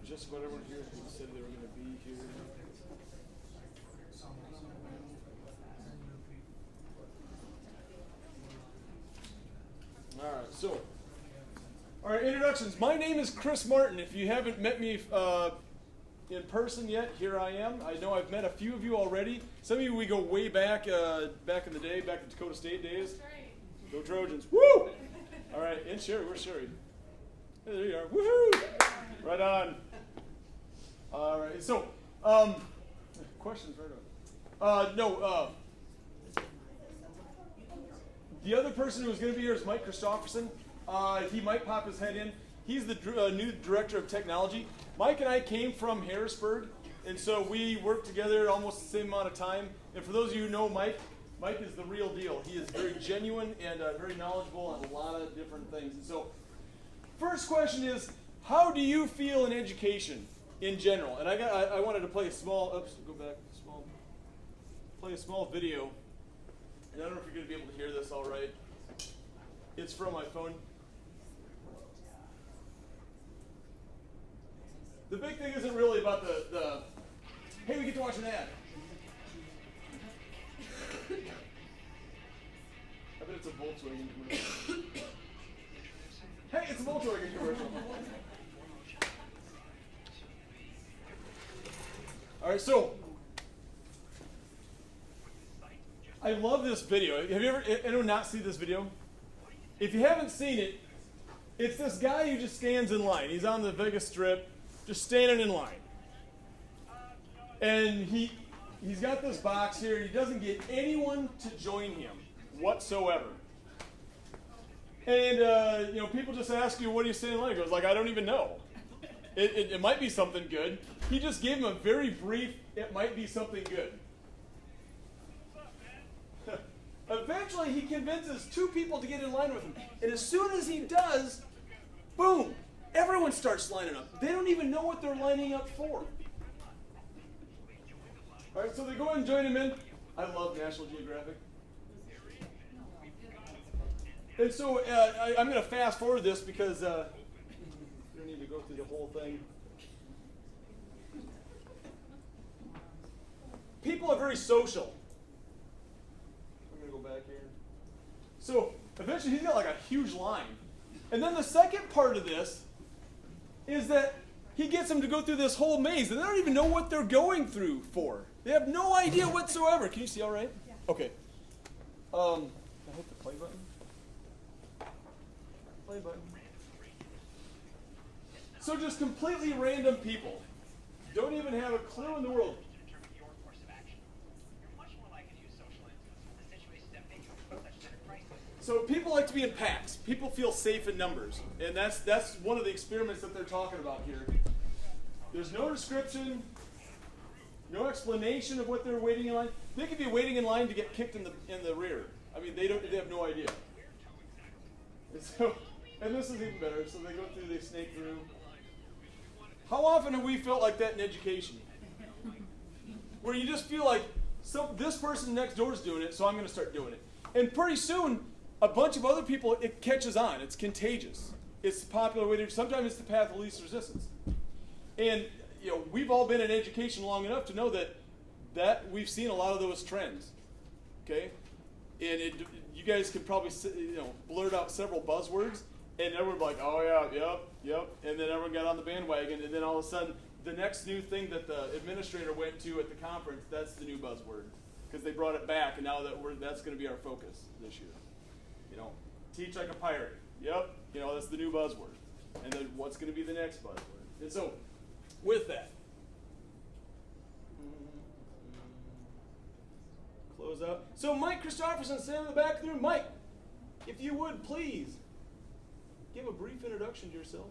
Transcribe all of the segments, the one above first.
just about everyone here who said they were going to be here. All right, so, all right, introductions. My name is Chris Martin. If you haven't met me in person yet, here I am. I know I've met a few of you already. Some of you, we go way back, back in the day, back in Dakota State days. Go Trojans. Woo! All right, and Sherry, where's Sherry? Hey, there you are. Woohoo! Right on. All right, so, questions right on. The other person who was going to be here is Mike Christopherson. He might pop his head in. He's the new director of technology. Mike and I came from Harrisburg, and so we worked together almost the same amount of time. And for those of you who know Mike, Mike is the real deal. He is very genuine and very knowledgeable on a lot of different things. And so, first question is, how do you feel in education in general? And I wanted to play a small, play a small video. And I don't know if you're going to be able to hear this all right. It's from my phone. The big thing isn't really about the hey, we get to watch an ad. I bet it's a Volkswagen commercial. Hey, it's a Volkswagen commercial. All right, so I love this video. Have you ever, anyone not seen this video? If you haven't seen it, it's this guy who just stands in line. He's on the Vegas Strip, just standing in line. And he's got this box here. He doesn't get anyone to join him whatsoever. And people just ask you, what do you say in line? He goes, like, I don't even know. It might be something good. He just gave him a very brief, it might be something good. Eventually, he convinces 2 people to get in line with him. And as soon as he does, boom, everyone starts lining up. They don't even know what they're lining up for. All right, so they go ahead and join him in. I love National Geographic. And so I'm going to fast forward this because we don't need to go through the whole thing. People are very social. Back here. So eventually he's got like a huge line. And then the second part of this is that he gets them to go through this whole maze and they don't even know what they're going through for. They have no idea whatsoever. Can you see all right? Yeah. Okay. I hit the play button. Play button. So just completely random people. Don't even have a clue in the world. So people like to be in packs. People feel safe in numbers. And that's one of the experiments that they're talking about here. There's no description, no explanation of what they're waiting in line. They could be waiting in line to get kicked in the rear. I mean, they have no idea. And this is even better. So they go through, they snake through. How often have we felt like that in education? Where you just feel like, this person next door is doing it, so I'm going to start doing it. And pretty soon, a bunch of other people, it catches on. It's contagious. It's the popular way to do it. Sometimes it's the path of least resistance. And we've all been in education long enough to know that we've seen a lot of those trends. Okay? And you guys could probably blurt out several buzzwords, and everyone would be like, oh yeah, yep. And then everyone got on the bandwagon, and then all of a sudden, the next new thing that the administrator went to at the conference, that's the new buzzword. Because they brought it back, and now that's going to be our focus this year. Teach like a pirate. Yep, that's the new buzzword. And then what's going to be the next buzzword? And so, with that, close out. So Mike Christopherson sitting in the back of the room. Mike, if you would please give a brief introduction to yourself.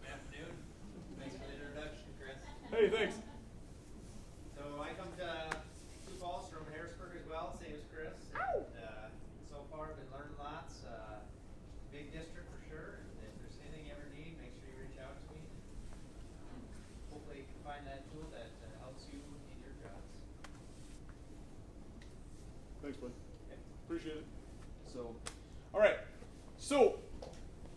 Good afternoon. Thanks for the introduction, Chris. Hey, thanks. So I come to Sioux Falls from Harrisburg as well, same as Chris. And, so far I've been learning lots. Big district for sure. And if there's anything you ever need, make sure you reach out to me. Hopefully you can find that tool that helps you in your jobs. Thanks, bud. Okay. Appreciate it. So, all right. So,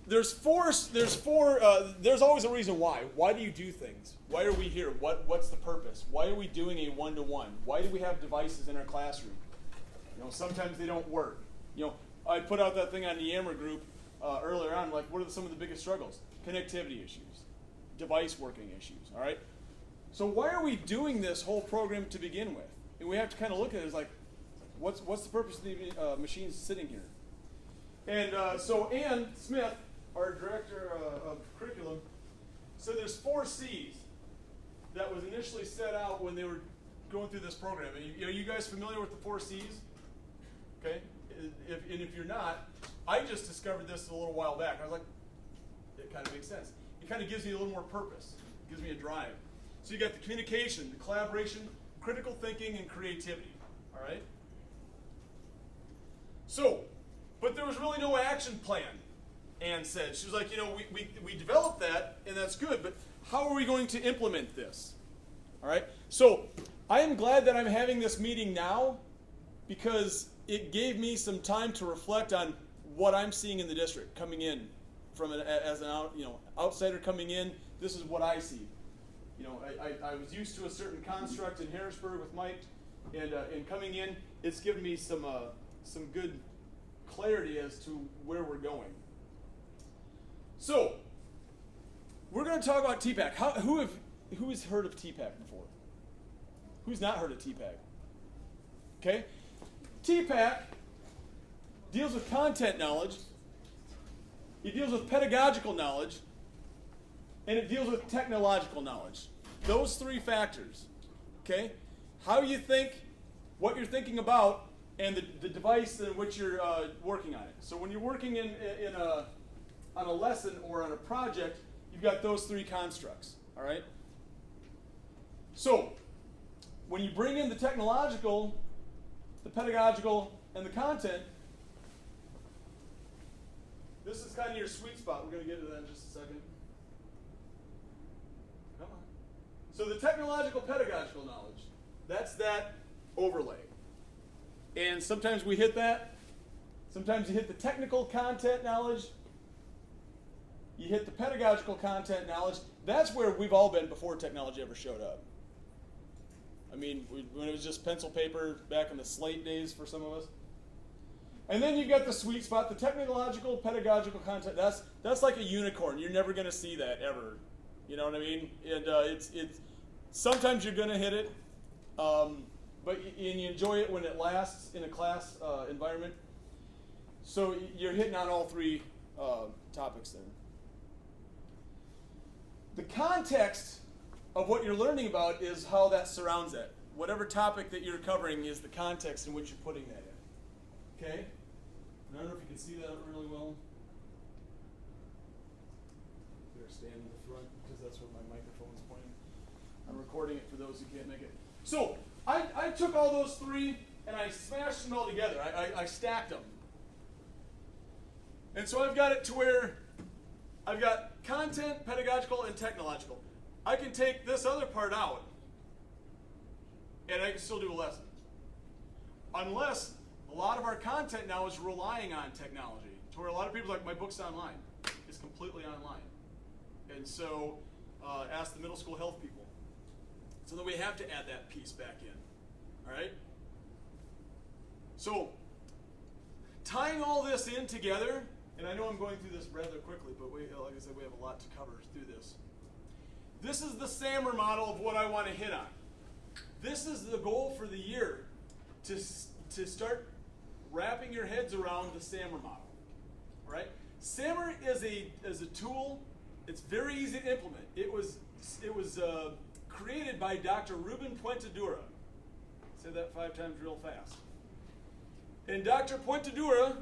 there's always a reason why. Why do you do things? Why are we here? What's the purpose? Why are we doing a one-to-one? Why do we have devices in our classroom? Sometimes they don't work. I put out that thing on the Yammer group earlier on, like, what are some of the biggest struggles? Connectivity issues, device working issues, all right? So why are we doing this whole program to begin with? And we have to kind of look at it as like, what's the purpose of the machines sitting here? And so Ann Smith, our director of curriculum, said there's 4 C's that was initially set out when they were going through this program. Are you guys familiar with the 4 C's? Okay, and if you're not, I just discovered this a little while back. I was like, it kind of makes sense. It kind of gives me a little more purpose. It gives me a drive. So you got the communication, the collaboration, critical thinking, and creativity. All right? So, but there was really no action plan, Ann said. She was like, we developed that, and that's good, but how are we going to implement this? All right? So, I am glad that I'm having this meeting now because it gave me some time to reflect on what I'm seeing in the district coming in as an outsider coming in. This is what I see. I was used to a certain construct in Harrisburg with Mike, and coming in, it's given me some good clarity as to where we're going. So, we're going to talk about TPAC. Who has heard of TPAC before? Who's not heard of TPAC? Okay? TPAC deals with content knowledge, it deals with pedagogical knowledge, and it deals with technological knowledge. Those 3 factors. Okay? How you think, what you're thinking about, and the device in which you're working on it. So when you're working on a lesson or on a project, you've got those 3 constructs. All right? So when you bring in the technological, the pedagogical, and the content, this is kind of your sweet spot. We're going to get to that in just a second. Come on. So the technological, pedagogical knowledge, that's that overlay. And sometimes we hit that. Sometimes you hit the technical content knowledge. You hit the pedagogical content knowledge. That's where we've all been before technology ever showed up. I mean, when it was just pencil paper back in the slate days for some of us. And then you've got the sweet spot, the technological, pedagogical content. That's like a unicorn. You're never going to see that ever. You know what I mean? And it's sometimes you're going to hit it, but you enjoy it when it lasts in a class environment. So you're hitting on all 3 topics there. The context of what you're learning about is how that surrounds it. Whatever topic that you're covering is the context in which you're putting that in. Okay? I don't know if you can see that really well. Better stand in the front because that's where my microphone's pointing. I'm recording it for those who can't make it. So I took all those 3 and I smashed them all together. I stacked them. And so I've got it to where I've got content, pedagogical, and technological. I can take this other part out, and I can still do a lesson. Unless a lot of our content now is relying on technology, to where a lot of people are like, my book's online. It's completely online. And so ask the middle school health people. So then we have to add that piece back in. All right? So tying all this in together, and I know I'm going through this rather quickly, but like I said, we have a lot to cover through this. This is the Yammer model of what I want to hit on. This is the goal for the year, to start wrapping your heads around the Yammer model. All right? Yammer is a tool. It's very easy to implement. It was created by Dr. Ruben Puentedura. Say that 5 times real fast. And Dr. Puentedura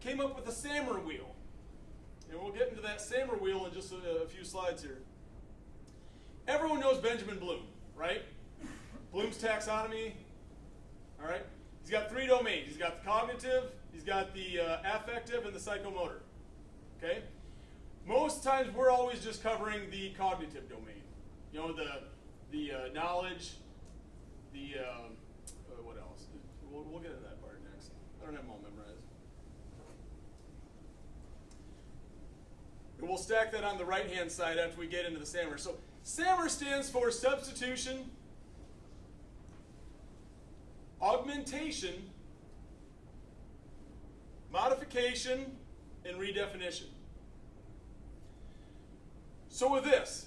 came up with the Yammer wheel. And we'll get into that Yammer wheel in just a few slides here. Everyone knows Benjamin Bloom, right? Bloom's taxonomy, all right? He's got 3 domains. He's got the cognitive, he's got the affective, and the psychomotor, okay? Most times we're always just covering the cognitive domain. You know, the knowledge, the, what else? We'll get into that part next. I don't have them all memorized. we'll stack that on the right-hand side after we get into the SAMR. So SAMR stands for substitution, augmentation, modification, and redefinition. So with this,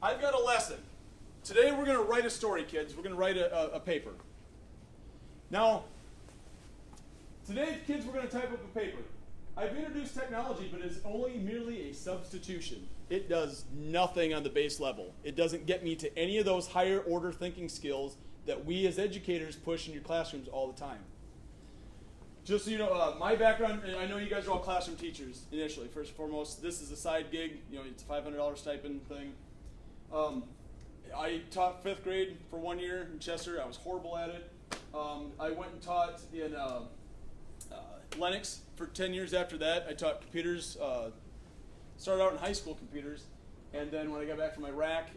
I've got a lesson. Today we're going to write a story, kids. We're going to write a paper. Now, today, kids, we're going to type up a paper. I've introduced technology, but it's only merely a substitution. It does nothing on the base level. It doesn't get me to any of those higher order thinking skills that we as educators push in your classrooms all the time. Just so you know, my background, and I know you guys are all classroom teachers initially. First and foremost, this is a side gig. You know, it's a $500 stipend thing. I taught 5th grade for 1 year in Chester. I was horrible at it. I went and taught in Lennox for 10 years after that. I taught computers, started out in high school computers, and then when I got back from Iraq,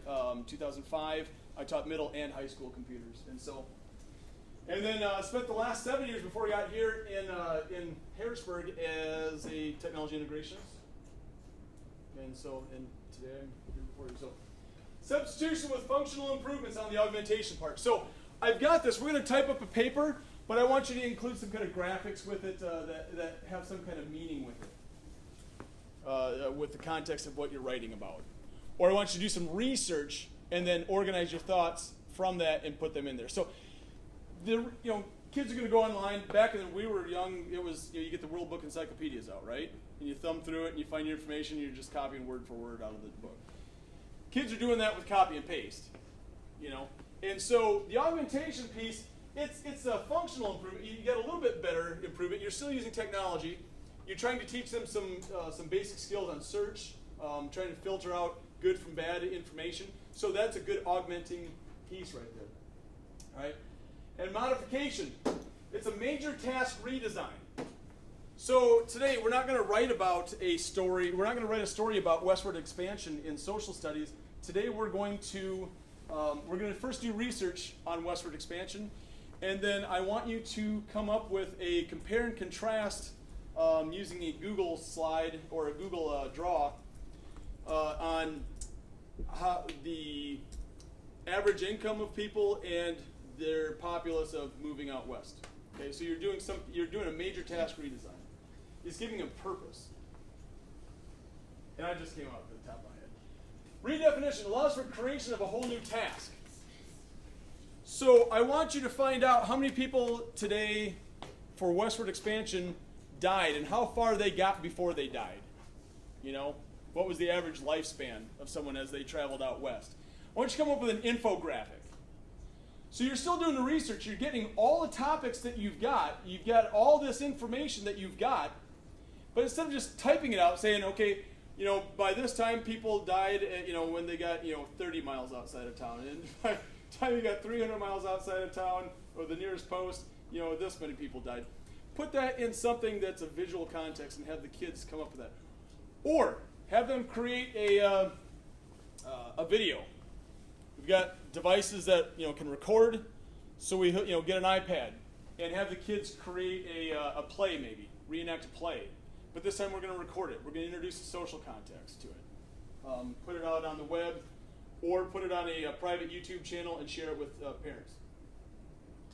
2005, I taught middle and high school computers. And then spent the last 7 years before I got here in Harrisburg as a technology integrationist. And today I'm here before you. So, substitution with functional improvements on the augmentation part. So I've got this. We're going to type up a paper, but I want you to include some kind of graphics with it that have some kind of meaning with the context of what you're writing about. Or I want you to do some research and then organize your thoughts from that and put them in there. So kids are going to go online. Back when we were young, it was you get the World Book encyclopedias out, right? And you thumb through it and you find your information. And you're just copying word for word out of the book. Kids are doing that with copy and paste, And so the augmentation piece, it's a functional improvement. You get a little bit better improvement. You're still using technology. You're trying to teach them some basic skills on search, trying to filter out good from bad information. So that's a good augmenting piece right there. All right? And modification. It's a major task redesign. So today we're not going to write about a story. We're not going to write a story about westward expansion in social studies. Today we're going to first do research on westward expansion, and then I want you to come up with a compare and contrast using a Google slide or a Google draw on how the average income of people and their populace of moving out west. Okay, so you're doing a major task redesign. It's giving them purpose. And I just came up with the top of my head. Redefinition allows for creation of a whole new task. So I want you to find out how many people today for westward expansion died and how far they got before they died. What was the average lifespan of someone as they traveled out west? I want you to come up with an infographic. So you're still doing the research. You're getting all the topics that you've got. You've got all this information that you've got. But instead of just typing it out, saying, okay, by this time people died, when they got, 30 miles outside of town. And by the time you got 300 miles outside of town, or the nearest post, this many people died. Put that in something that's a visual context and have the kids come up with that. Or have them create a video. We've got devices that can record, so we get an iPad and have the kids create a play, maybe reenact a play. But this time we're going to record it. We're going to introduce a social context to it. Put it out on the web, or put it on a private YouTube channel and share it with parents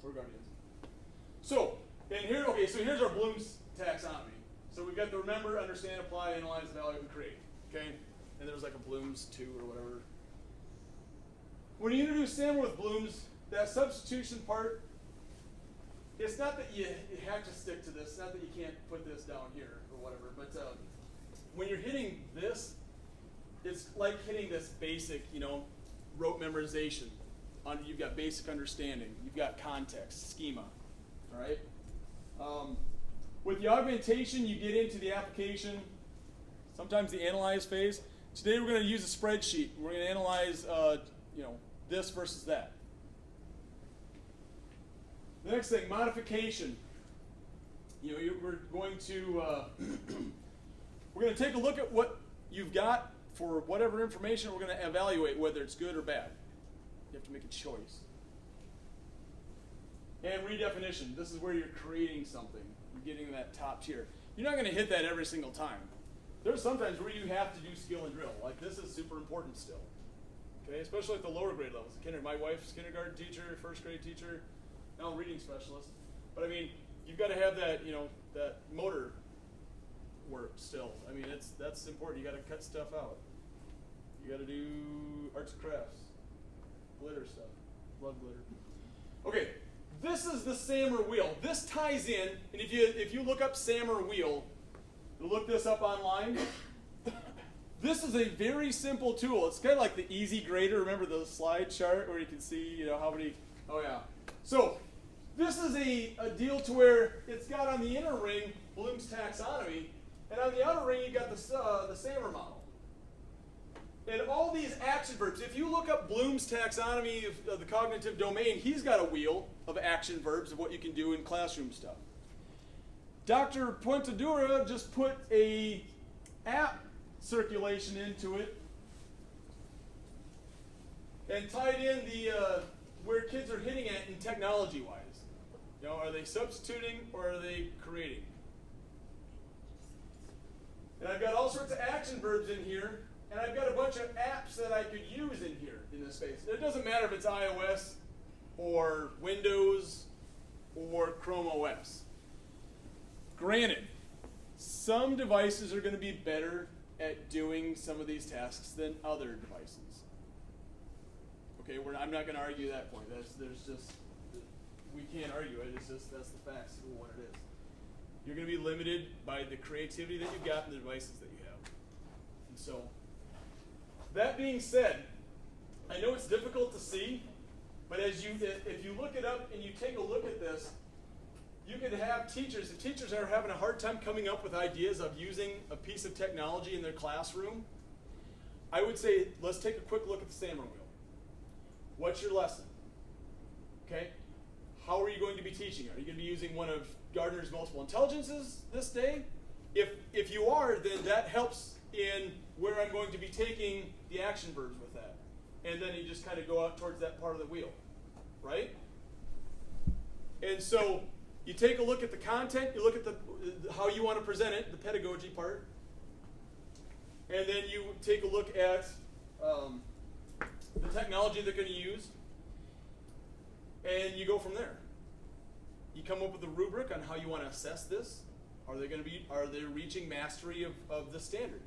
or guardians. So, here's our Bloom's taxonomy. So we've got the remember, understand, apply, analyze, evaluate, and create. Okay, and there's like a Bloom's 2 or whatever. When you introduce SAMR with Bloom's, that substitution part, it's not that you have to stick to this. It's not that you can't put this down here or whatever. But when you're hitting this, it's like hitting this basic, rote memorization. You've got basic understanding. You've got context, schema. All right. With the augmentation, you get into the application, sometimes the analyze phase. Today we're going to use a spreadsheet. We're going to analyze, this versus that. The next thing, modification. We're going to take a look at what you've got for whatever information. We're going to evaluate whether it's good or bad. You have to make a choice. And redefinition. This is where you're creating something. You're getting that top tier. You're not going to hit that every single time. There's sometimes where you have to do skill and drill. Like this is super important still. Okay, especially at the lower grade levels. My wife's kindergarten teacher, first grade teacher, now reading specialist. But I mean, you've got to have that, that motor work still. I mean, that's important. You got to cut stuff out. You got to do arts and crafts, glitter stuff. Love glitter. Okay, this is the Yammer wheel. This ties in, and if you look up Yammer wheel, look this up online. This is a very simple tool. It's kind of like the easy grader. Remember the slide chart where you can see, how many? Oh yeah. So this is a deal to where it's got on the inner ring Bloom's taxonomy, and on the outer ring you got the Yammer model. And all these action verbs. If you look up Bloom's taxonomy of the cognitive domain, he's got a wheel of action verbs of what you can do in classroom stuff. Dr. Pontadura just put a app circulation into it and tied in the where kids are hitting at in technology-wise. Are they substituting or are they creating? And I've got all sorts of action verbs in here, and I've got a bunch of apps that I could use in here in this space. It doesn't matter if it's iOS or Windows or Chrome OS. Granted, some devices are going to be better at doing some of these tasks than other devices. Okay, I'm not going to argue that point. We can't argue it. It's just that's the facts of what it is. You're going to be limited by the creativity that you've got and the devices that you have. And so, that being said, I know it's difficult to see, but if you look it up and you take a look at this, you could have teachers, if teachers are having a hard time coming up with ideas of using a piece of technology in their classroom, I would say, let's take a quick look at the Yammer wheel. What's your lesson? Okay? How are you going to be teaching? Are you going to be using one of Gardner's multiple intelligences this day? If you are, then that helps in where I'm going to be taking the action verbs with that. And then you just kind of go out towards that part of the wheel, right? And so you take a look at the content, you look at how you want to present it, the pedagogy part, and then you take a look at the technology they're going to use, and you go from there. You come up with a rubric on how you want to assess this. Are they reaching mastery of the standard?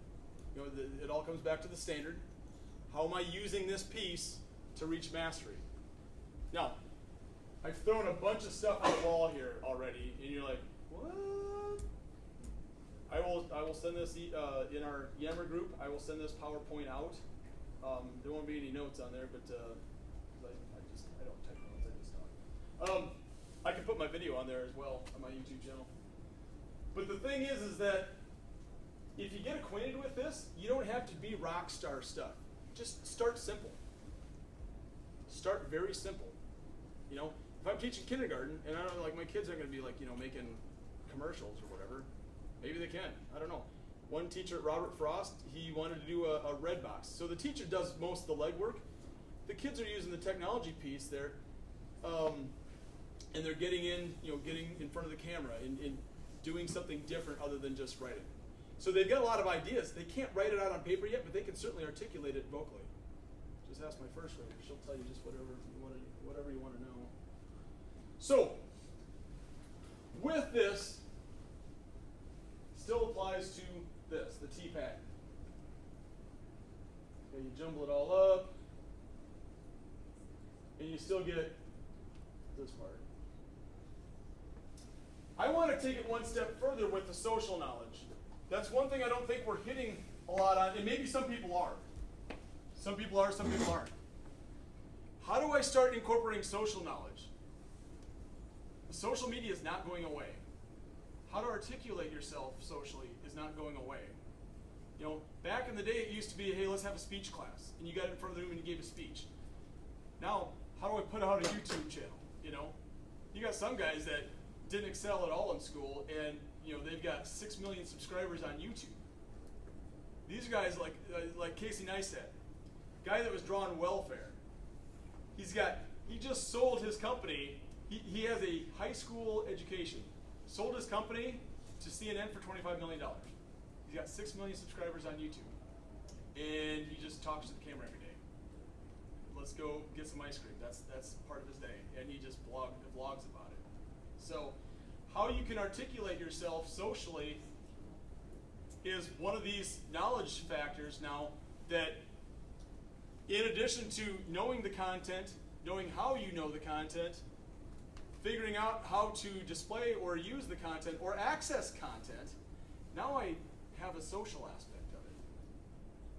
It all comes back to the standard. How am I using this piece to reach mastery? Now, I've thrown a bunch of stuff on the wall here already, and you're like, what? I will send this in our Yammer group. I will send this PowerPoint out. There won't be any notes on there, but I don't type notes. I just talk. I can put my video on there as well on my YouTube channel. But the thing is that if you get acquainted with this, you don't have to be rock star stuff. Just start simple. Start very simple. If I'm teaching kindergarten, and I don't know, like my kids aren't going to be making commercials or whatever. Maybe they can. I don't know. One teacher, Robert Frost, he wanted to do a red box. So the teacher does most of the legwork. The kids are using the technology piece there, and they're getting in front of the camera and doing something different other than just writing. So they've got a lot of ideas. They can't write it out on paper yet, but they can certainly articulate it vocally. Just ask my first grader. She'll tell you just whatever you want to know. So, with this, still applies to this, the TPAC. Okay, you jumble it all up, and you still get this part. I want to take it one step further with the social knowledge. That's one thing I don't think we're hitting a lot on, and maybe some people are. Some people are, some people aren't. How do I start incorporating social knowledge? Social media is not going away. How to articulate yourself socially is not going away. Back in the day it used to be, hey, let's have a speech class. And you got in front of the room and you gave a speech. Now, how do I put out a YouTube channel? You got some guys that didn't excel at all in school, and they've got 6 million subscribers on YouTube. These guys like Casey Neistat, guy that was drawing welfare. He just sold his company. He has a high school education. Sold his company to CNN for $25 million. He's got 6 million subscribers on YouTube. And he just talks to the camera every day. Let's go get some ice cream. That's part of his day. And he just vlogs about it. So how you can articulate yourself socially is one of these knowledge factors now that, in addition to knowing the content, knowing how you know the content, figuring out how to display or use the content or access content, now I have a social aspect of it.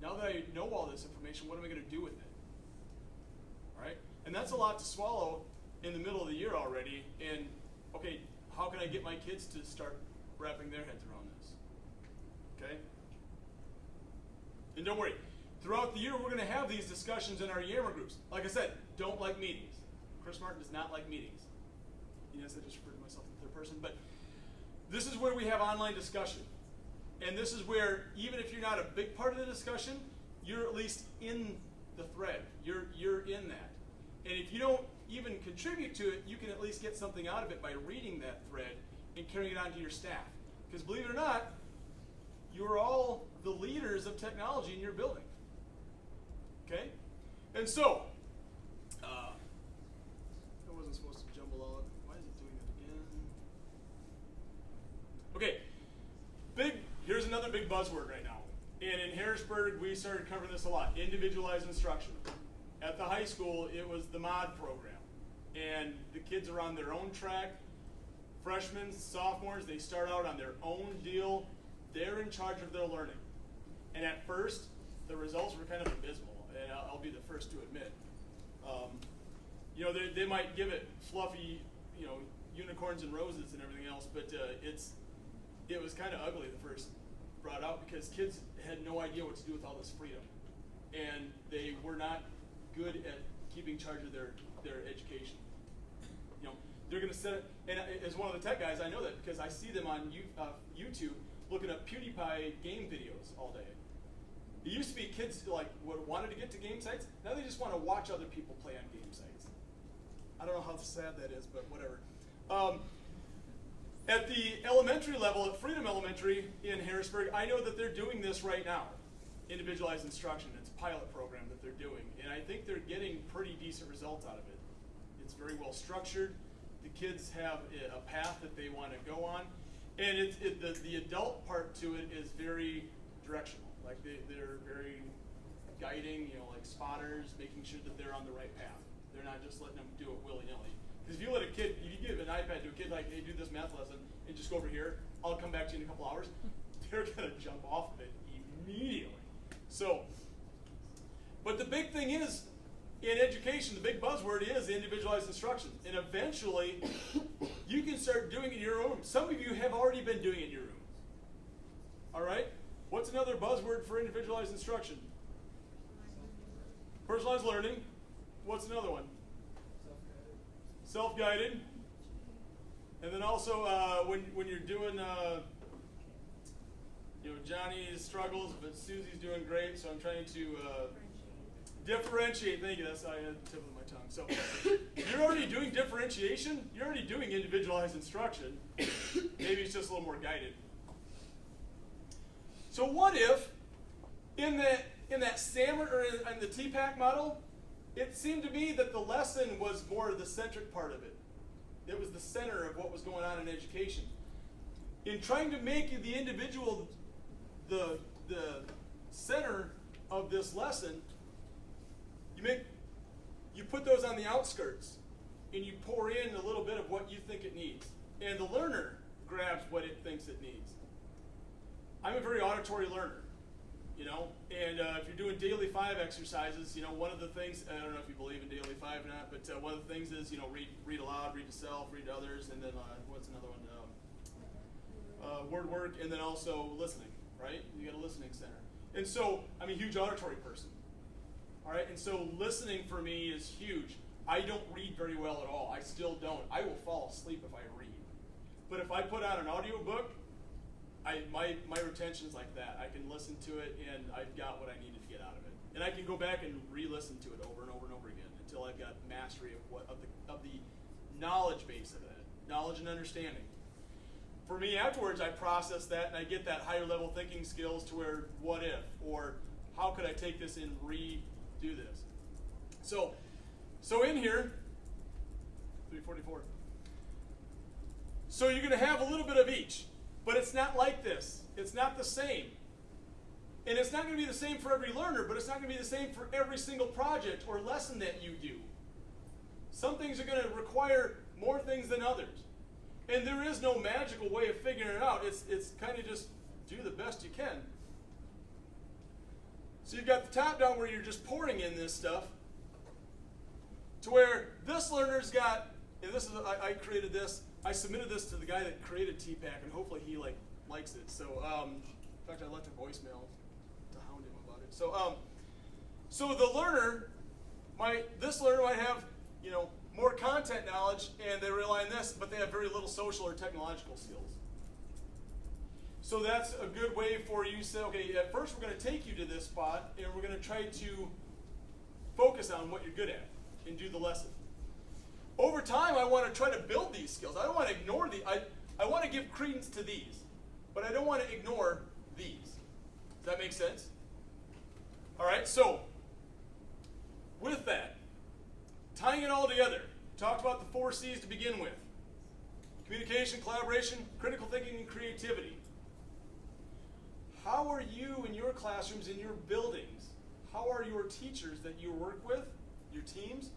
Now that I know all this information, what am I going to do with it? All right? And that's a lot to swallow in the middle of the year already. And, okay, how can I get my kids to start wrapping their heads around this? Okay? And don't worry. Throughout the year, we're going to have these discussions in our Yammer groups. Like I said, don't like meetings. Chris Martin does not like meetings. Yes, I just referred to myself in the third person. But this is where we have online discussion. And this is where, even if you're not a big part of the discussion, you're at least in the thread. You're in that. And if you don't even contribute to it, you can at least get something out of it by reading that thread and carrying it on to your staff. Because believe it or not, you're all the leaders of technology in your building. Okay? And so, I wasn't supposed to jumble all of it. Why is it doing that again? Okay, here's another big buzzword right now. And in Harrisburg, we started covering this a lot, individualized instruction. At the high school, it was the MOD program. And the kids are on their own track. Freshmen, sophomores, they start out on their own deal. They're in charge of their learning. And at first, the results were kind of abysmal, and I'll be the first to admit. You know, they might give it fluffy, you know, unicorns and roses and everything else, but it was kind of ugly the first brought out because kids had no idea what to do with all this freedom. And they were not good at keeping charge of their education. You know, they're going to set it, and as one of the tech guys, I know that because I see them on YouTube looking up PewDiePie game videos all day. It used to be kids like wanted to get to game sites. Now they just want to watch other people play on game sites. I don't know how sad that is, but whatever. At the elementary level, at Freedom Elementary in Harrisburg, I know that they're doing this right now. Individualized instruction. It's a pilot program that they're doing. And I think they're getting pretty decent results out of it. It's very well structured. The kids have a path that they want to go on. And the adult part to it is very directional. Like they're very guiding, you know, like spotters, making sure that they're on the right path. They're not just letting them do it willy-nilly. Because if you let a kid, if you give an iPad to a kid like, hey, do this math lesson, and just go over here, I'll come back to you in a couple hours, they're going to jump off of it immediately. So, but the big thing is, in education, the big buzzword is individualized instruction. And eventually, you can start doing it in your room. Some of you have already been doing it in your room. All right? What's another buzzword for individualized instruction? Personalized learning. What's another one? Self-guided. And then also, when you're doing, you know, Johnny's struggles, but Susie's doing great, so I'm trying to differentiate. Thank you. That's I had the tip of my tongue. So you're already doing differentiation. You're already doing individualized instruction. Maybe it's just a little more guided. So what if, in that SAMR or in the TPAC model, it seemed to me that the lesson was more the centric part of it. It was the center of what was going on in education. In trying to make the individual the center of this lesson, you put those on the outskirts, and you pour in a little bit of what you think it needs, and the learner grabs what it thinks it needs. I'm a very auditory learner, you know, and if you're doing daily 5 exercises, you know, one of the things, I don't know if you believe in daily 5 or not, but one of the things is, you know, read aloud, read to self, read to others, and then what's another one? Word work, and then also listening, right? You got a listening center. And so I'm a huge auditory person, all right? And so listening for me is huge. I don't read very well at all. I still don't. I will fall asleep if I read. But if I put on an audiobook, my retention is like that. I can listen to it, and I've got what I needed to get out of it. And I can go back and re-listen to it over and over and over again until I've got mastery of the knowledge base of it, knowledge and understanding. for me afterwards, I process that and I get that higher level thinking skills to where what if, or how could I take this and redo this. So in here, 344. So you're going to have a little bit of each, but it's not like this. It's not the same. And it's not going to be the same for every learner, but it's not going to be the same for every single project or lesson that you do. Some things are going to require more things than others. And there is no magical way of figuring it out. It's kind of just do the best you can. So you've got the top down where you're just pouring in this stuff to where this learner's got, and this is, I created this, I submitted this to the guy that created TPAC, and hopefully he likes it. So, in fact, I left a voicemail to hound him about it. So the learner this learner might have, more content knowledge, and they rely on this, but they have very little social or technological skills. So that's a good way for you to say, okay, at first we're going to take you to this spot, and we're going to try to focus on what you're good at and do the lesson. Over time, I want to try to build these skills. I don't want to ignore I want to give credence to these, but I don't want to ignore these. Does that make sense? All right, so with that, tying it all together, talked about the 4 C's to begin with. Communication, collaboration, critical thinking, and creativity. How are you in your classrooms, in your buildings? How are your teachers that you work with, your teams?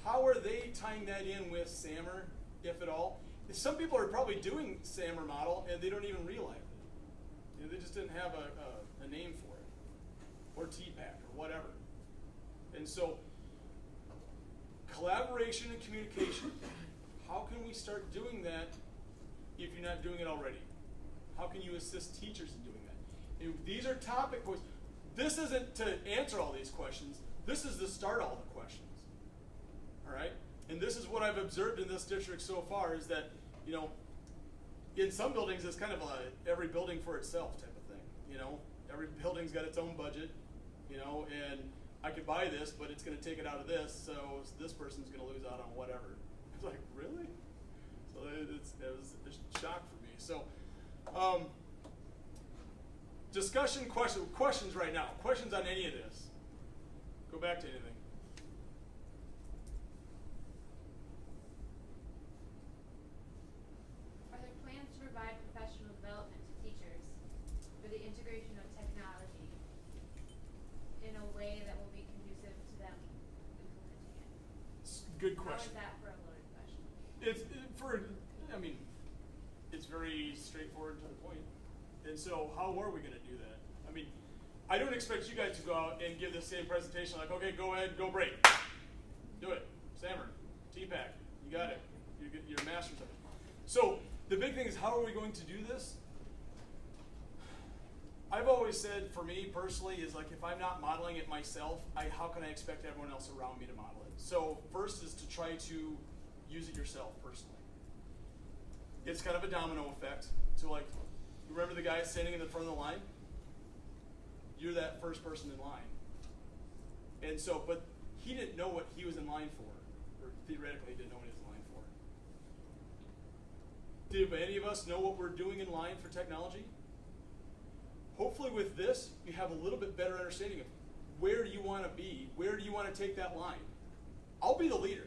How are they tying that in with SAMR, if at all? Some people are probably doing SAMR model and they don't even realize it. They just didn't have a name for it, or TPAC, or whatever. And so, collaboration and communication. How can we start doing that if you're not doing it already? How can you assist teachers in doing that? And these are topic points. This isn't to answer all these questions. This is to start all the questions. All right? And this is what I've observed in this district so far is that, in some buildings it's kind of every building for itself type of thing. Every building's got its own budget, and I could buy this, but it's going to take it out of this, so this person's going to lose out on whatever. It's like, really? So it was a shock for me. So, discussion questions right now. Questions on any of this? Go back to anything. Are there plans to provide professional development to teachers for the integration of technology in a way that will be conducive to them implementing it? Good question. How is that for a loaded question? It's very straightforward to the point. And so how are we going to do that? I don't expect you guys to go out and give the same presentation like, okay, go ahead, go break. Do it. SAMR, TPAC, you got it. You're masters of it. So the big thing is, how are we going to do this? I've always said, for me personally, is like, if I'm not modeling it myself, how can I expect everyone else around me to model it? So first is to try to use it yourself personally. It's kind of a domino effect. So like, remember the guy standing in the front of the line? You're that first person in line. And so, but he didn't know what he was in line for, or theoretically he didn't know what he was in line for. Do any of us know what we're doing in line for technology? Hopefully with this, you have a little bit better understanding of where do you want to be, where do you want to take that line. I'll be the leader.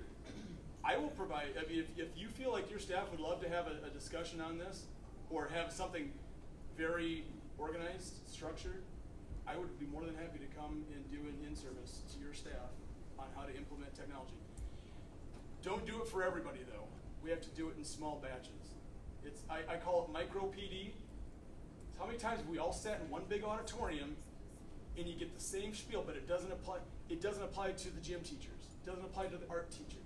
I will provide, if you feel like your staff would love to have a discussion on this, or have something very organized, structured, I would be more than happy to come and do an in-service to your staff on how to implement technology. Don't do it for everybody though. We have to do it in small batches. I call it micro PD. It's how many times have we all sat in one big auditorium and you get the same spiel, but it doesn't apply to the gym teachers. It doesn't apply to the art teachers.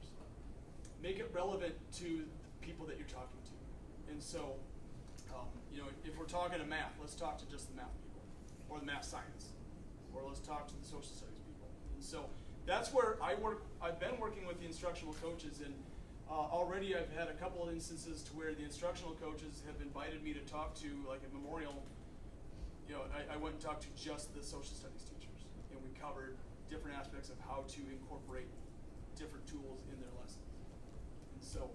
Make it relevant to the people that you're talking to. And so, if we're talking to math, let's talk to just the math people, or the math science, or let's talk to the social studies people. And so that's where I work. I've been working with the instructional coaches, and already I've had a couple of instances to where the instructional coaches have invited me to talk to, like a memorial. I went and talked to just the social studies teachers, and we covered different aspects of how to incorporate different tools in their lessons. And so,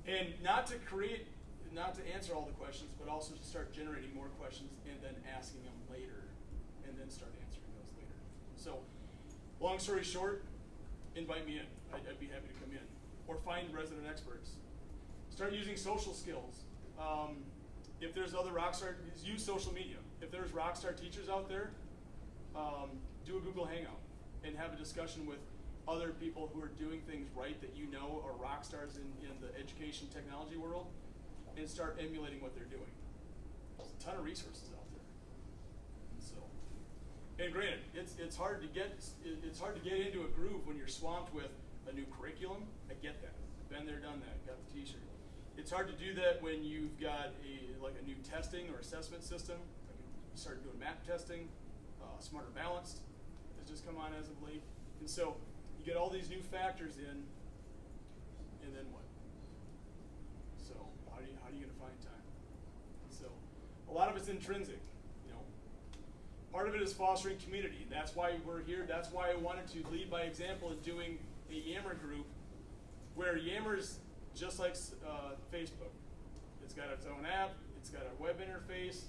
and not to create, not to answer all the questions, but also to start generating more questions and then asking them later, and then start answering those later. So, long story short, invite me in. I'd be happy to come in. Or find resident experts. Start using social skills. If there's other rockstar, use social media. If there's rockstar teachers out there, do a Google Hangout and have a discussion with other people who are doing things right that you know are rock stars in the education technology world, and start emulating what they're doing. There's a ton of resources out there. And granted, it's hard to get into a groove when you're swamped with a new curriculum. I get that. Been there, done that. Got the T-shirt. It's hard to do that when you've got a new testing or assessment system. Like you started doing map testing. Smarter Balanced has just come on as of late, and so you get all these new factors in, and then what? So how are you going to find time? So a lot of it's intrinsic. Part of it is fostering community. That's why we're here. That's why I wanted to lead by example in doing a Yammer group, where Yammer's just like Facebook. It's got its own app. It's got a web interface.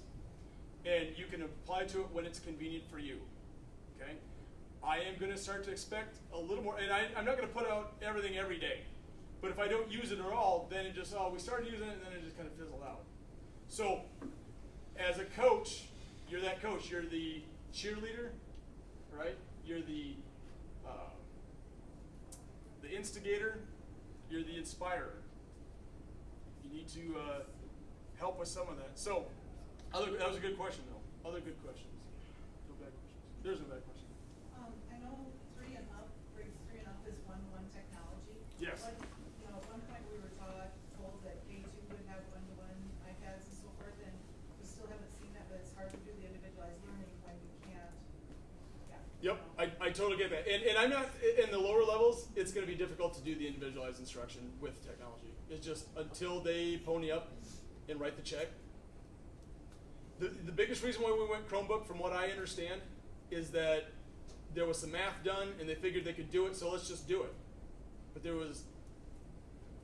And you can apply to it when it's convenient for you. Okay? I am going to start to expect a little more, and I'm not going to put out everything every day. But if I don't use it at all, then it just, we started using it, and then it just kind of fizzled out. So, as a coach, you're that coach. You're the cheerleader, right? You're the instigator. You're the inspirer. You need to help with some of that. So, that was a good question, though. Other good questions. No bad questions. There's no bad question. I know 3 and up, grades 3 and up is one-to-one technology. Yes. But, at one point we were told that K2 would have one-to-one iPads and so forth, and we still haven't seen that, but it's hard to do the individualized learning when you can't. Yeah. Yep, I totally get that. And I'm not, in the lower levels, it's going to be difficult to do the individualized instruction with technology. It's just until they pony up and write the check. The biggest reason why we went Chromebook, from what I understand, is that there was some math done and they figured they could do it, so let's just do it. But there was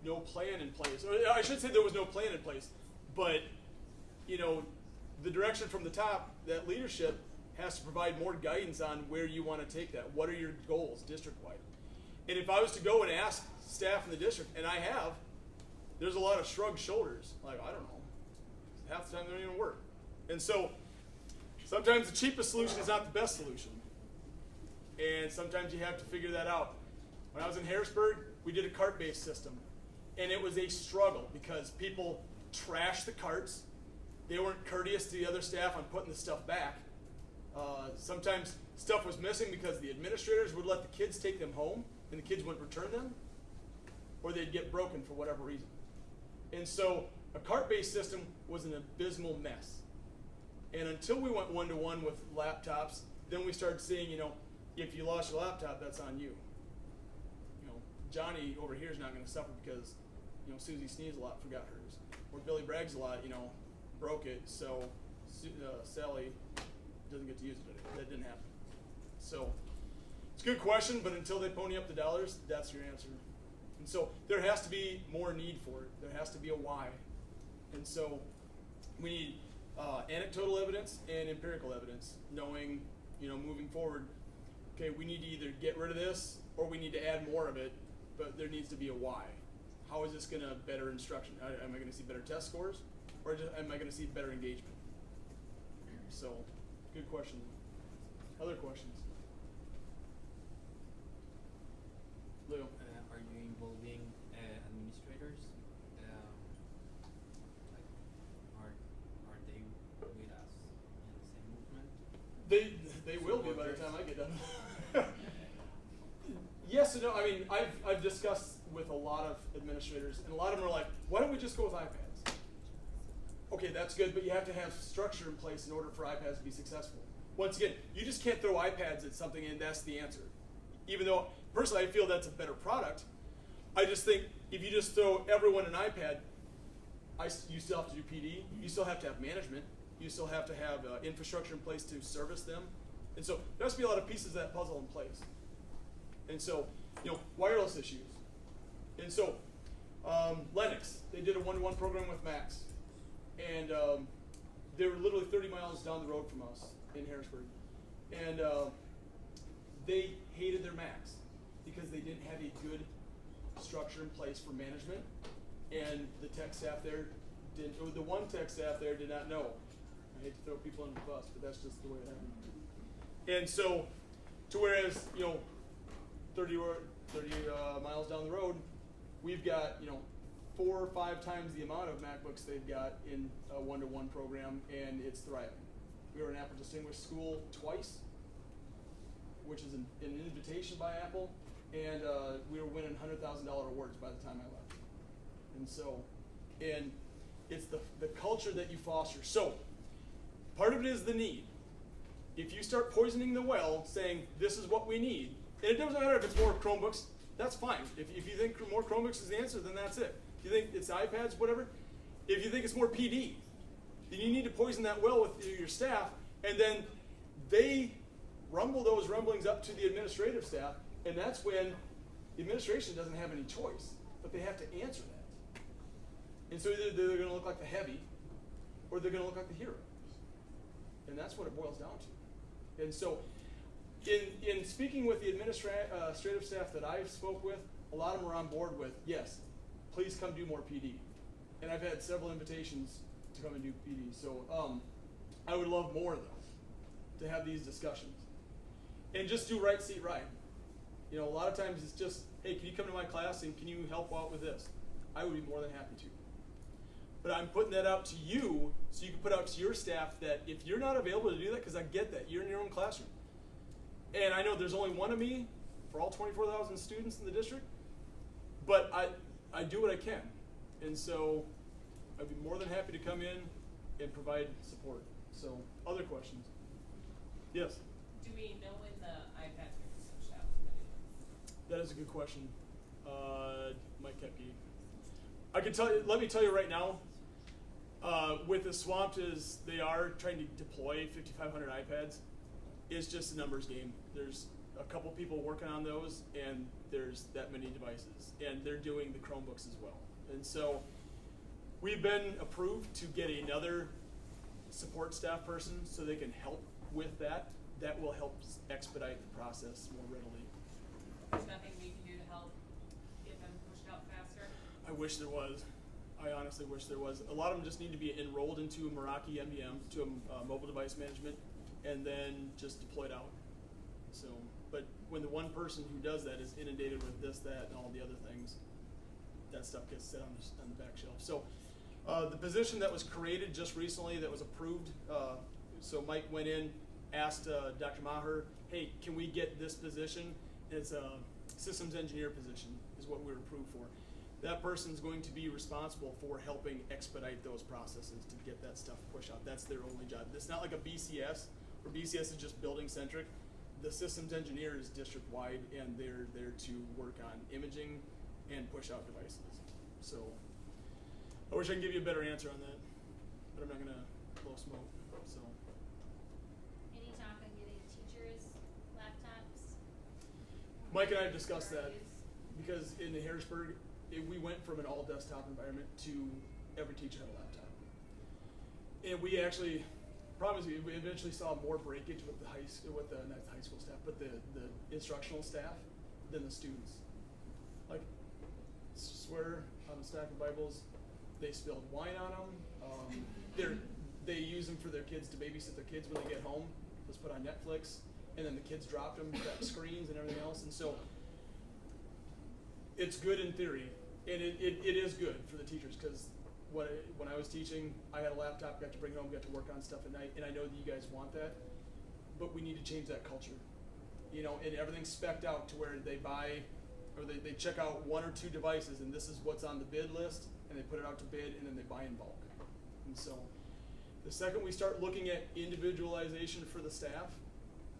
no plan in place. Or I should say there was no plan in place, but the direction from the top, that leadership has to provide more guidance on where you want to take that. What are your goals district-wide? And if I was to go and ask staff in the district, and I have, there's a lot of shrugged shoulders. Like, I don't know. Half the time they don't even work. And so sometimes the cheapest solution is not the best solution. And sometimes you have to figure that out. When I was in Harrisburg, we did a cart-based system. And it was a struggle because people trashed the carts. They weren't courteous to the other staff on putting the stuff back. Sometimes stuff was missing because the administrators would let the kids take them home and the kids wouldn't return them, or they'd get broken for whatever reason. And so a cart-based system was an abysmal mess. And until we went one-to-one with laptops, then we started seeing, if you lost your laptop, that's on you. Johnny over here is not going to suffer because, Susie sneezed a lot, forgot hers. Or Billy brags a lot, broke it, so Sally doesn't get to use it today. That didn't happen. So it's a good question, but until they pony up the dollars, that's your answer. And so there has to be more need for it. There has to be a why. And so we need anecdotal evidence and empirical evidence, knowing, moving forward, okay, we need to either get rid of this or we need to add more of it, but there needs to be a why. How is this going to better instruction? Am I going to see better test scores, or am I going to see better engagement? So, good question. Other questions? Lou? Are you involving administrators? Are they with us in the same movement? They will be by the time I get done. Yes and no. I mean, I've discussed with a lot of administrators, and a lot of them are like, why don't we just go with iPads? Okay, that's good, but you have to have structure in place in order for iPads to be successful. Once again, you just can't throw iPads at something and that's the answer. Even though, personally, I feel that's a better product, I just think if you just throw everyone an iPad, you still have to do PD, you still have to have management, you still have to have infrastructure in place to service them. And so there has to be a lot of pieces of that puzzle in place. And so, wireless issues. And so, Lennox, they did a one-to-one program with Max. and they were literally 30 miles down the road from us in Harrisburg. And they hated their Macs because they didn't have a good structure in place for management, and the tech staff there didn't, or the one tech staff there did not know. I hate to throw people under the bus, but that's just the way it happened. And so, to whereas, 30 miles down the road, we've got, 4 or 5 times the amount of MacBooks they've got in a OnetoOne program, and it's thriving. We were an Apple Distinguished School twice, which is an invitation by Apple, and we were winning $100,000 awards by the time I left. And so, and it's the culture that you foster. So, part of it is the need. If you start poisoning the well, saying this is what we need, and it doesn't matter if it's more Chromebooks, that's fine. If you think more Chromebooks is the answer, then that's it. If you think it's iPads, whatever, if you think it's more PD, then you need to poison that well with your staff, and then they rumble those rumblings up to the administrative staff, and that's when the administration doesn't have any choice, but they have to answer that. And so either they're going to look like the heavy, or they're going to look like the hero. And that's what it boils down to. And so in speaking with the administrative staff that I've spoke with, a lot of them are on board with, yes, please come do more PD. And I've had several invitations to come and do PD. So I would love more, though, to have these discussions. And just do right seat right. A lot of times it's just, hey, can you come to my class and can you help out with this? I would be more than happy to. But I'm putting that out to you so you can put out to your staff that if you're not available to do that, because I get that, you're in your own classroom. And I know there's only one of me for all 24,000 students in the district, but I do what I can. And so I'd be more than happy to come in and provide support. So, other questions? Yes? Do we know when the iPads are going to be switched out? That is a good question. Mike Kepke. I can tell you, let me tell you right now, with as swamped as they are trying to deploy 5,500 iPads, it's just a numbers game. There's a couple people working on those, and there's that many devices. And they're doing the Chromebooks as well. And so we've been approved to get another support staff person so they can help with that. That will help expedite the process more readily. There's nothing we can do to help get them pushed out faster? I wish there was. I honestly wish there was. A lot of them just need to be enrolled into Meraki MDM, to a mobile device management, and then just deployed out. So, but when the one person who does that is inundated with this, that, and all the other things, that stuff gets set on the back shelf. So, the position that was created just recently that was approved, so Mike went in, asked Dr. Maher, hey, can we get this position? And it's a systems engineer position is what we were approved for. That person's going to be responsible for helping expedite those processes to get that stuff pushed out. That's their only job. It's not like a BCS, where BCS is just building centric. The systems engineer is district wide, and they're there to work on imaging and push out devices. So I wish I could give you a better answer on that, but I'm not going to blow smoke. So. Any talk on getting teachers' laptops? Mike and I have discussed that because in the Harrisburg, we went from an all-desktop environment to every teacher had a laptop. And we actually, problem is we eventually saw more breakage with the not the high school staff, but the instructional staff than the students. Like, swear on a stack of Bibles, they spilled wine on them. They use them for their kids to babysit their kids when they get home. Let's put on Netflix, and then the kids dropped them, got screens and everything else. And so it's good in theory, and it is good for the teachers because when I was teaching, I had a laptop, got to bring it home, got to work on stuff at night, and I know that you guys want that, but we need to change that culture. And everything's spec'd out to where they buy, or they check out 1 or 2 devices, and this is what's on the bid list, and they put it out to bid, and then they buy in bulk. And so the second we start looking at individualization for the staff,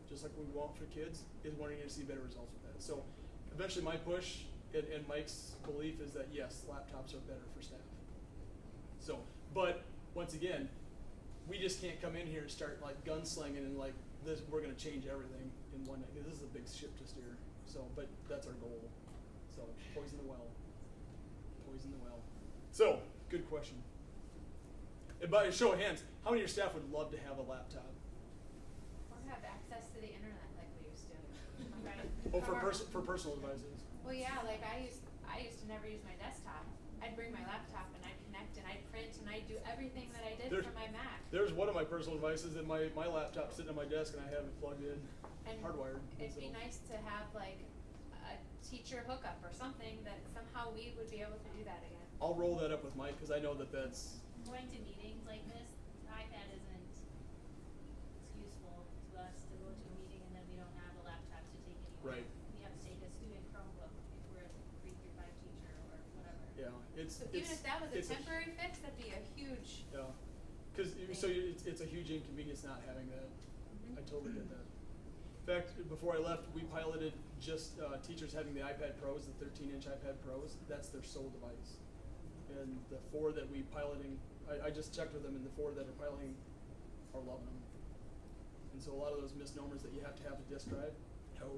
just like we want for kids, is when you're going to see better results with that. So eventually my push and Mike's belief is that yes, laptops are better for staff. So, but once again, we just can't come in here and start like gunslinging and like this. We're going to change everything in one night. This is a big ship to steer. So, but that's our goal. So, poison the well. Poison the well. So, good question. And by a show of hands, how many of your staff would love to have a laptop? Or have access to the internet like we used to. Right. Oh, for personal devices. Well, yeah, like I used to never use my desktop. I'd bring my laptop and I'd connect and I'd print and I'd do everything that I did from my Mac. There's one of my personal devices, and my laptop sitting on my desk, and I have it plugged in, And hardwired. It'd be nice to have like a teacher hookup or something that somehow we would be able to do that again. I'll roll that up with Mike because I know that's. Going to meetings like this, the iPad isn't useful to us to go to a meeting and then we don't have a laptop to take anywhere. Right. We have to take a student Chromebook if we're a 3-5 teacher or whatever. Yeah, So even if that was a temporary fix, that'd be a huge. Yeah, because it's a huge inconvenience not having that. I totally get that. In fact, before I left, we piloted just teachers having the iPad Pros, the 13-inch iPad Pros. That's their sole device. And the 4 that we piloting, I just checked with them, and the 4 that are piloting are loving them. And so a lot of those misnomers that you have to have a disk drive, no.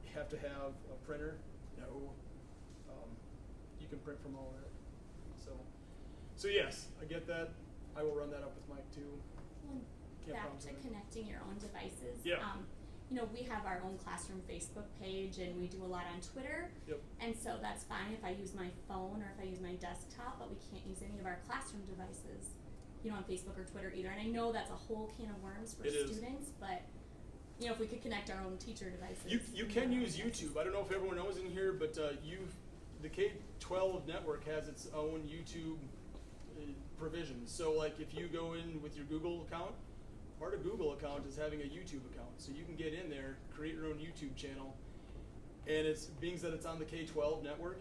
You have to have a printer, no. You can print from all of that. So yes, I get that. I will run that up with Mike too. Well, Can't back promise to anything. connecting your own devices. Yeah. You know, we have our own classroom Facebook page and we do a lot on Twitter. Yep. And so that's fine if I use my phone or if I use my desktop, but we can't use any of our classroom devices, you know, on Facebook or Twitter either. And I know that's a whole can of worms for It is. students, but you know, if we could connect our own teacher devices. You can use YouTube. I don't know if everyone knows in here, but the K-12 network has its own YouTube provisions. So like if you go in with your Google account, part of Google account is having a YouTube account. So you can get in there, create your own YouTube channel, and it's being that it's on the K-12 network,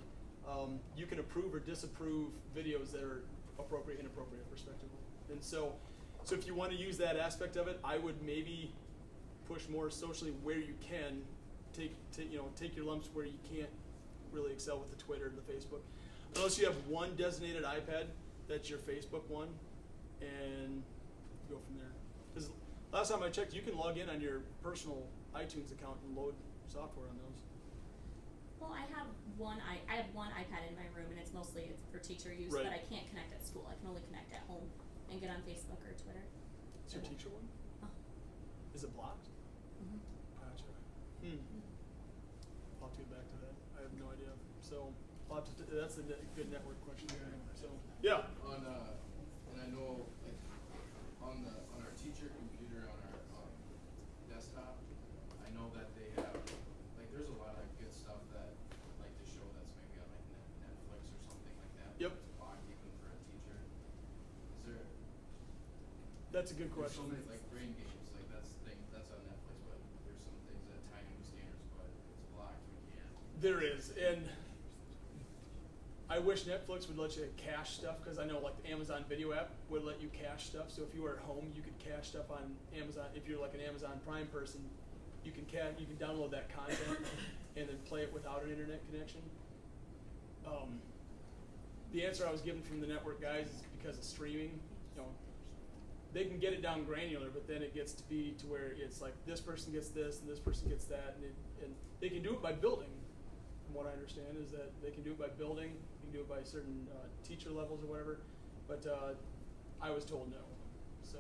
you can approve or disapprove videos that are appropriate, inappropriate, respectively. And so if you want to use that aspect of it, I would maybe push more socially where you can. Take your lumps where you can't really excel with the Twitter and the Facebook, unless you have one designated iPad that's your Facebook one, and go from there. Because last time I checked, you can log in on your personal iTunes account and load software on those. Well, I have one iPad in my room and it's for teacher use, Right. but I can't connect at school. I can only connect at home and get on Facebook or Twitter. It's your teacher one? Oh. Is it blocked? Mm-hmm. Gotcha. I'll have to get back to that. I have no idea. So I'll have to that's a good network question here. So yeah. And I know like on our teacher computer on our desktop, I know that they have like there's a lot of good stuff that like to show that's maybe on like Netflix or something like that. Yep. It's blocked even for a teacher. Is there? That's a good There's question. so many like brain games like that's on Netflix, but there's some things that tie into standards, but it's blocked. We can't. There is, and I wish Netflix would let you cache stuff, because I know like the Amazon Video app would let you cache stuff. So if you were at home, you could cache stuff on Amazon. If you're like an Amazon Prime person, you can download that content and then play it without an internet connection. The answer I was given from the network guys is because of streaming. They can get it down granular, but then it gets to be to where it's like this person gets this and this person gets that, and they can do it by building. From what I understand is that they can do it by building, you can do it by certain teacher levels or whatever, but I was told no. So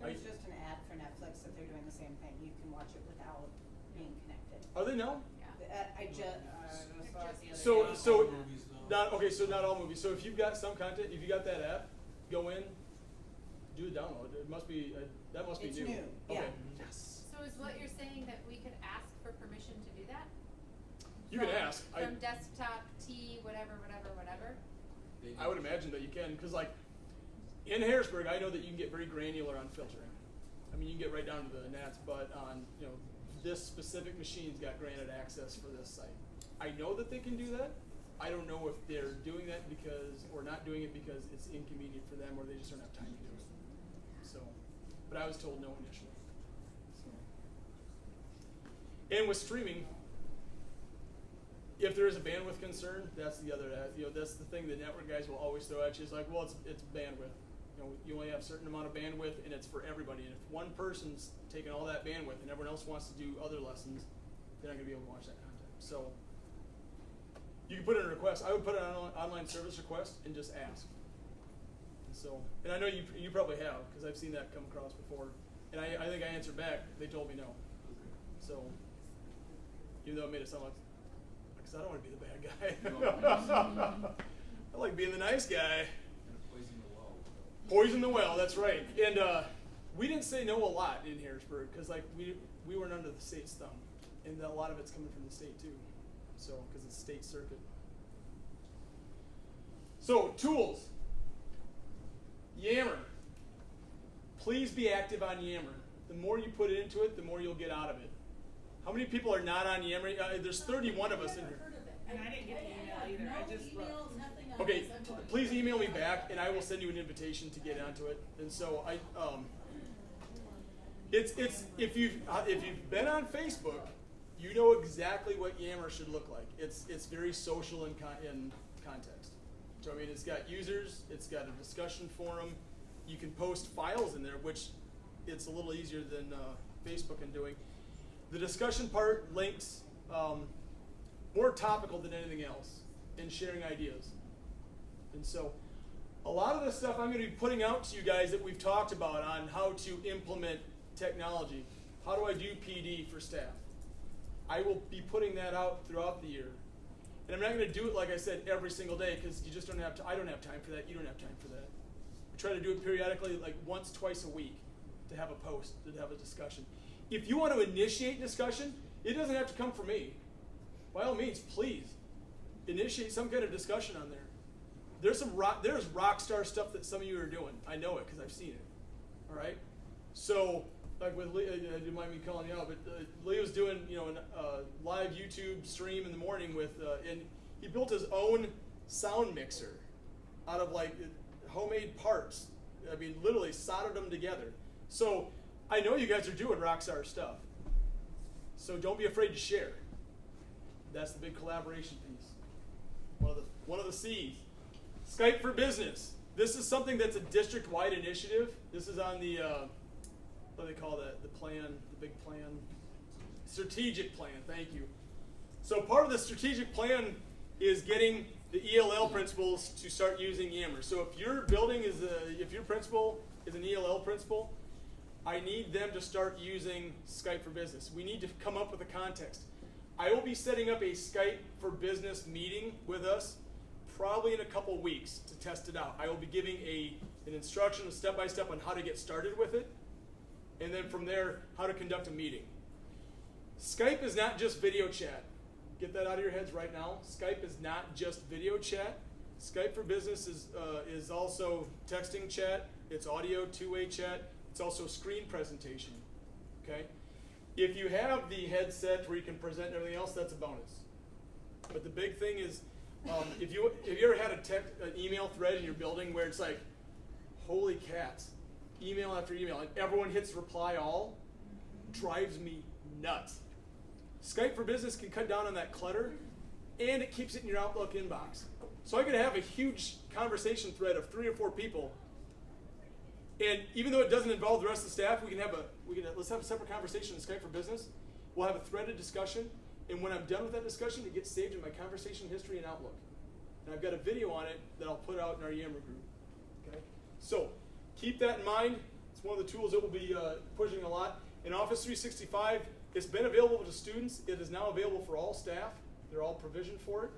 There was just an ad for Netflix that they're doing the same thing. You can watch it without being connected. are they now? I just saw it the other So day. so not all movies. So if you've got some content, if you got that app, go in, do a download. It must be that must It's be new. new, Okay. yeah. Yes. So is what you're saying that we could ask for permission to do that? You can ask. From desktop T whatever. I would imagine that you can, because like in Harrisburg, I know that you can get very granular on filtering. I mean, you can get right down to the nats, but on this specific machine's got granted access for this site. I know that they can do that. I don't know if they're doing that or not doing it because it's inconvenient for them, or they just don't have time to do it. So, but I was told no initially. So. And with streaming, if there is a bandwidth concern, that's the other. That's the thing the network guys will always throw at you. Is like, well, it's bandwidth. You only have a certain amount of bandwidth, and it's for everybody. And if one person's taking all that bandwidth, and everyone else wants to do other lessons, they're not going to be able to watch that content. So you can put in a request. I would put in an online service request and just ask. So, and I know you probably have, because I've seen that come across before. And I think I answered back. They told me no. So, even though it made it sound like, because I don't want to be the bad guy. I like being the nice guy. Poison the well. Poison the well, that's right. And we didn't say no a lot in Harrisburg, because like we weren't under the state's thumb. And a lot of it's coming from the state too. So, because it's state circuit. So, tools. Yammer. Please be active on Yammer. The more you put into it, the more you'll get out of it. How many people are not on Yammer? There's 31 of us in here. And I didn't get the email either. I just looked. Okay, please email me back, and I will send you an invitation to get onto it. And so it's if you've been on Facebook, you know exactly what Yammer should look like. It's very social in context. So I mean, it's got users, it's got a discussion forum. You can post files in there, which it's a little easier than Facebook in doing. The discussion part, links, more topical than anything else, and sharing ideas. And so a lot of the stuff I'm going to be putting out to you guys that we've talked about on how to implement technology. How do I do PD for staff? I will be putting that out throughout the year. And I'm not going to do it, like I said, every single day, because you just don't have to. I don't have time for that. You don't have time for that. We try to do it periodically, like once, twice a week, to have a post, to have a discussion. If you want to initiate discussion, it doesn't have to come from me. By all means, please initiate some kind of discussion on there. There's rock star stuff that some of you are doing. I know it because I've seen it. All right. So, like with Lee, I didn't mind me calling you out, but Lee was doing a live YouTube stream in the morning with, and he built his own sound mixer out of like homemade parts. I mean, literally soldered them together. So I know you guys are doing rockstar stuff. So don't be afraid to share. That's the big collaboration piece. One of the C's. Skype for Business. This is something that's a district-wide initiative. This is on the what do they call that? The plan, the big plan, strategic plan. Thank you. So part of the strategic plan is getting the ELL principals to start using Yammer. So if your building is if your principal is an ELL principal, I need them to start using Skype for Business. We need to come up with a context. I will be setting up a Skype for Business meeting with us probably in a couple weeks to test it out. I will be giving an instruction, a step-by-step on how to get started with it, and then from there, how to conduct a meeting. Skype is not just video chat. Get that out of your heads right now. Skype is not just video chat. Skype for Business is also texting chat. It's audio, two-way chat. It's also screen presentation. Okay? If you have the headset where you can present and everything else, that's a bonus. But the big thing is, if you ever had an email thread in your building where it's like, holy cats, email after email, and everyone hits reply all, drives me nuts. Skype for Business can cut down on that clutter, and it keeps it in your Outlook inbox. So I could have a huge conversation thread of 3 or 4 people, and even though it doesn't involve the rest of the staff, let's have a separate conversation in Skype for Business. We'll have a threaded discussion, and when I'm done with that discussion, it gets saved in my conversation history in Outlook. And I've got a video on it that I'll put out in our Yammer group. Okay? So keep that in mind. It's one of the tools that we'll be pushing a lot. In Office 365, it's been available to students. It is now available for all staff. They're all provisioned for it.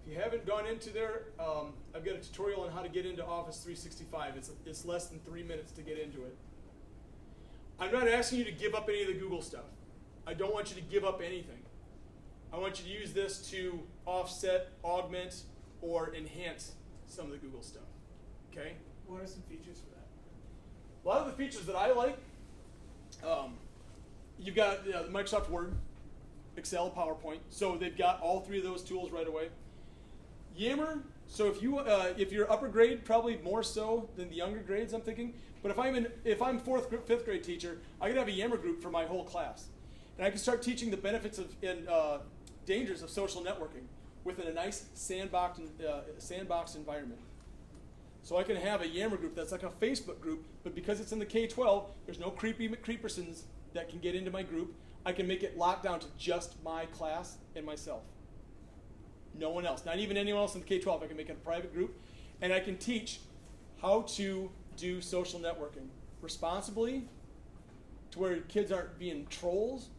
If you haven't gone into there, I've got a tutorial on how to get into Office 365. It's less than 3 minutes to get into it. I'm not asking you to give up any of the Google stuff. I don't want you to give up anything. I want you to use this to offset, augment, or enhance some of the Google stuff. Okay? What are some features for that? A lot of the features that I like, you've got Microsoft Word, Excel, PowerPoint. So they've got all 3 of those tools right away. Yammer, so if you're upper grade, probably more so than the younger grades, I'm thinking. But if I'm 4th, 5th grade teacher, I could have a Yammer group for my whole class. And I can start teaching the benefits and dangers of social networking within a nice sandboxed environment. So I can have a Yammer group that's like a Facebook group, but because it's in the K-12, there's no creepy McCreepersons that can get into my group. I can make it locked down to just my class and myself. No one else, not even anyone else in the K-12. I can make it a private group, and I can teach how to do social networking responsibly, to where kids aren't being trolls.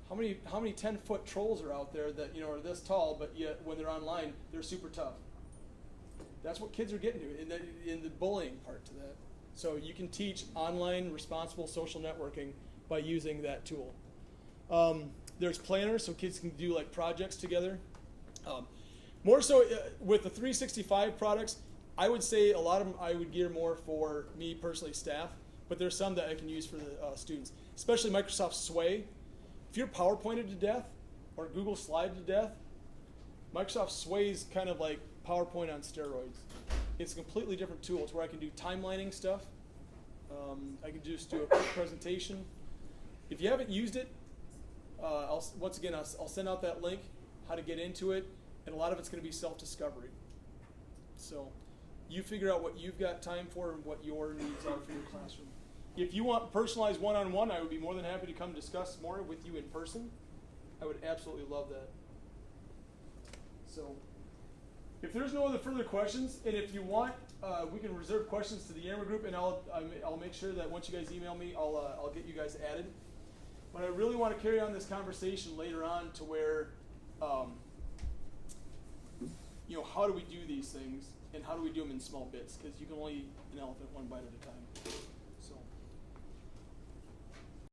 How many 10-foot trolls are out there that are this tall, but yet when they're online they're super tough? That's what kids are getting to in the bullying part to that. So you can teach online responsible social networking by using that tool. There's planners, so kids can do like projects together. More so with the 365 products, I would say a lot of them I would gear more for me personally, staff, but there's some that I can use for the students, especially Microsoft Sway. If you're PowerPointed to death or Google Slide to death, Microsoft Sway is kind of like PowerPoint on steroids. It's a completely different tool. It's where I can do timelining stuff. I can just do a quick presentation. If you haven't used it, I'll send out that link, how to get into it, and a lot of it's going to be self-discovery. So you figure out what you've got time for and what your needs are for your classroom. If you want personalized one-on-one, I would be more than happy to come discuss more with you in person. I would absolutely love that. So if there's no other further questions, and if you want, we can reserve questions to the Yammer group, and I'll make sure that once you guys email me, I'll get you guys added. But I really want to carry on this conversation later on to where, how do we do these things, and how do we do them in small bits? Because you can only eat an elephant one bite at a time.